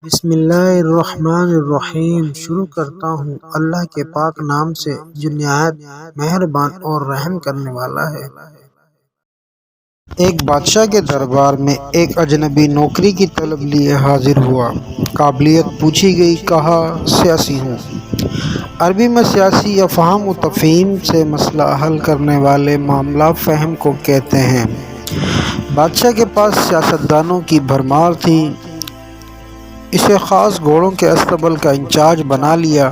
بسم اللہ الرحمن الرحیم۔ شروع کرتا ہوں اللہ کے پاک نام سے جو نہایت مہربان اور رحم کرنے والا ہے۔ ایک بادشاہ کے دربار میں ایک اجنبی نوکری کی طلب لیے حاضر ہوا۔ قابلیت پوچھی گئی، کہا سیاسی ہوں۔ عربی میں سیاسی یا فہم و تفہیم سے مسئلہ حل کرنے والے معاملہ فہم کو کہتے ہیں۔ بادشاہ کے پاس سیاستدانوں کی بھرمار تھی۔ اسے خاص گھوڑوں کے اسطبل کا انچارج بنا لیا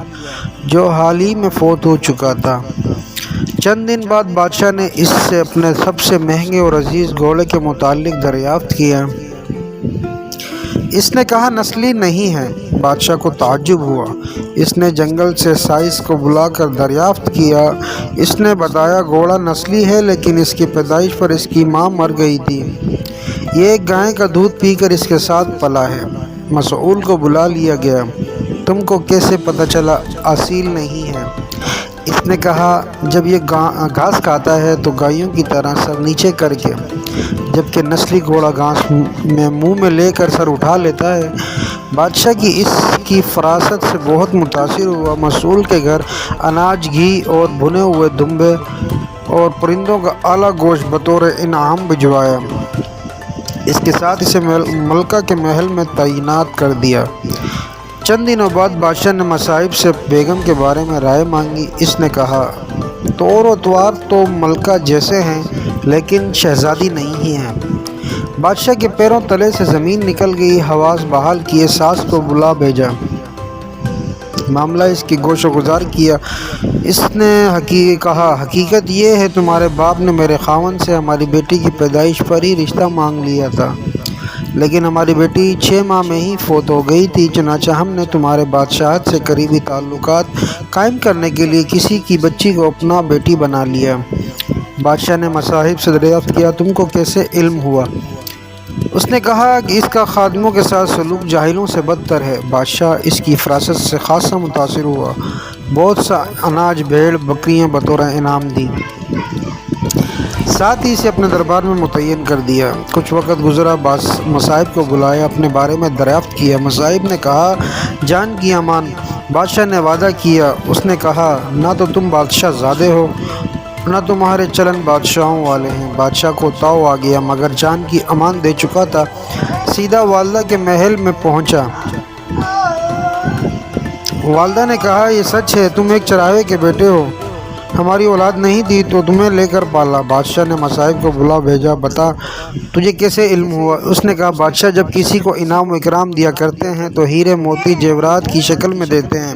جو حال ہی میں فوت ہو چکا تھا۔ چند دن بعد بادشاہ نے اس سے اپنے سب سے مہنگے اور عزیز گھوڑے کے متعلق دریافت کیا۔ اس نے کہا نسلی نہیں ہے۔ بادشاہ کو تعجب ہوا۔ اس نے جنگل سے سائس کو بلا کر دریافت کیا۔ اس نے بتایا گھوڑا نسلی ہے لیکن اس کی پیدائش پر اس کی ماں مر گئی تھی۔ یہ ایک گائے کا دودھ پی کر اس کے ساتھ پلا ہے۔ مسؤول کو بلا لیا گیا۔ تم کو کیسے پتہ چلا اصیل نہیں ہے؟ اس نے کہا جب یہ گھاس کھاتا ہے تو گایوں کی طرح سر نیچے کر کے، جبکہ نسلی گھوڑا گھاس میں منہ میں لے کر سر اٹھا لیتا ہے۔ بادشاہ کی اس کی فراست سے بہت متاثر ہوا۔ مسؤول کے گھر اناج، گھی اور بھنے ہوئے دمبے اور پرندوں کا اعلیٰ گوشت بطور انعام بھجوایا۔ اس کے ساتھ اسے ملکہ کے محل میں تعینات کر دیا۔ چند دنوں بعد بادشاہ نے مصائب سے بیگم کے بارے میں رائے مانگی۔ اس نے کہا طور و اتوار تو ملکہ جیسے ہیں لیکن شہزادی نہیں ہیں۔ بادشاہ کے پیروں تلے سے زمین نکل گئی۔ حواس بحال کیے، ساس کو بلا بھیجا، معاملہ اس کی گوش و گزار کیا۔ اس نے کہا حقیقت یہ ہے تمہارے باپ نے میرے خاوند سے ہماری بیٹی کی پیدائش پر ہی رشتہ مانگ لیا تھا، لیکن ہماری بیٹی 6 ماہ میں ہی فوت ہو گئی تھی۔ چنانچہ ہم نے تمہارے بادشاہت سے قریبی تعلقات قائم کرنے کے لیے کسی کی بچی کو اپنا بیٹی بنا لیا۔ بادشاہ نے مصاحب سے دریافت کیا تم کو کیسے علم ہوا؟ اس نے کہا کہ اس کا خادموں کے ساتھ سلوک جاہلوں سے بدتر ہے۔ بادشاہ اس کی فراست سے خاصا متاثر ہوا۔ بہت سا اناج، بھیڑ بکریاں بطور انعام دیں۔ ساتھ ہی اسے اپنے دربار میں متعین کر دیا۔ کچھ وقت گزرا، مصاحب کو بلایا، اپنے بارے میں دریافت کیا۔ مصاحب نے کہا جان کی امان۔ بادشاہ نے وعدہ کیا۔ اس نے کہا نہ تو تم بادشاہ زادے ہو نہ تمہارے چلن بادشاہوں والے ہیں۔ بادشاہ کو تاؤ آ گیا، مگر جان کی امان دے چکا تھا۔ سیدھا والدہ کے محل میں پہنچا۔ والدہ نے کہا یہ سچ ہے تم ایک چراغے کے بیٹے ہو، ہماری اولاد نہیں تھی تو تمہیں لے کر پالا۔ بادشاہ نے مصاحب کو بلا بھیجا، بتا تجھے کیسے علم ہوا؟ اس نے کہا بادشاہ جب کسی کو انعام و اکرام دیا کرتے ہیں تو ہیرے موتی جیورات کی شکل میں دیتے ہیں،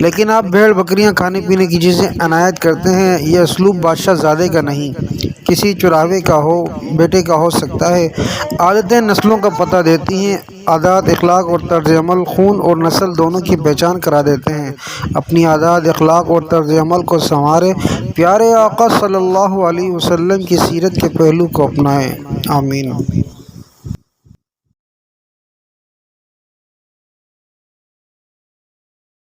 لیکن آپ بھیڑ بکریاں کھانے پینے کی چیزیں عنایت کرتے ہیں۔ یہ اسلوب بادشاہ زادے کا نہیں، کسی چراغے کا بیٹے کا ہو سکتا ہے۔ عادتیں نسلوں کا پتہ دیتی ہیں، عادات، اخلاق اور طرز عمل خون اور نسل دونوں کی پہچان کرا دیتے ہیں۔ اپنی عادات، اخلاق اور طرز عمل کو سنواریں، پیارے آقا صلی اللہ علیہ وسلم کی سیرت کے پہلو کو اپنائیں۔ آمین۔